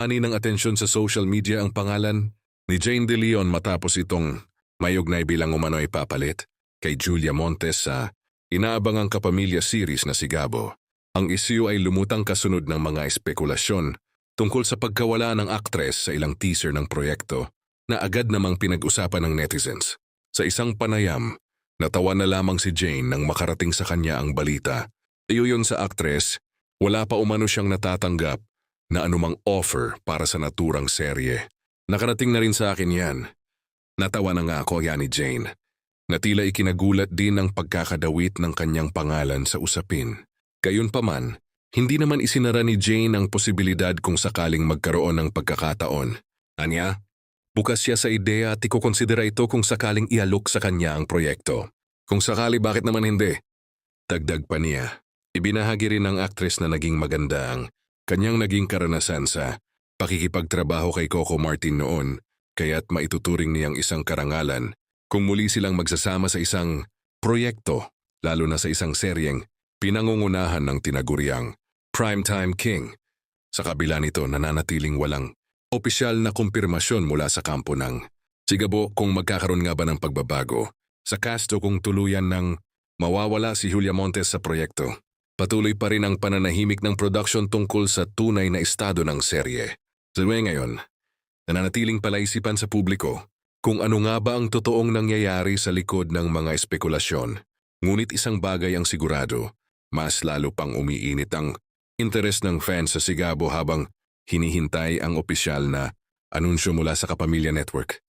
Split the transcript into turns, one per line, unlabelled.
Ani ng atensyon sa social media ang pangalan ni Jane De Leon matapos itong mayugnay bilang umano'y papalit kay Julia Montes sa inaabangang kapamilya series na Sigabo. Ang isyu ay lumutang kasunod ng mga espekulasyon tungkol sa pagkawala ng aktres sa ilang teaser ng proyekto na agad namang pinag-usapan ng netizens. Sa isang panayam, natawa na lamang si Jane nang makarating sa kanya ang balita. Iyon sa aktres, wala pa umano siyang natatanggap na anumang offer para sa naturang serye. Nakarating na rin sa akin yan. Natawa na nga ako yan ni Jane. Na tila ikinagulat din ang pagkakadawit ng kanyang pangalan sa usapin. Gayunpaman, hindi naman isinara ni Jane ang posibilidad kung sakaling magkaroon ng pagkakataon. Anya, bukas siya sa ideya at ikukonsidera ito kung sakaling ialok sa kanya ang proyekto. Kung sakali, bakit naman hindi? Dagdag pa niya, ibinahagi rin ng aktres na naging maganda ang kanyang naging karanasan sa pakikipagtrabaho kay Coco Martin noon, kaya't maituturing niyang isang karangalan kung muli silang magsasama sa isang proyekto, lalo na sa isang seryeng pinangungunahan ng tinaguriang Primetime King. Sa kabila nito, nananatiling walang opisyal na kumpirmasyon mula sa kampo ng Sigabo kung magkakaroon nga ba ng pagbabago sa cast o kung tuluyan ng mawawala si Julia Montes sa proyekto. Patuloy pa rin ang pananahimik ng production tungkol sa tunay na estado ng serye. Sa ngayon, nananatiling palaisipan sa publiko kung ano nga ba ang totoong nangyayari sa likod ng mga espekulasyon. Ngunit isang bagay ang sigurado, mas lalo pang umiinit ang interes ng fans sa Sigabo habang hinihintay ang opisyal na anunsyo mula sa Kapamilya Network.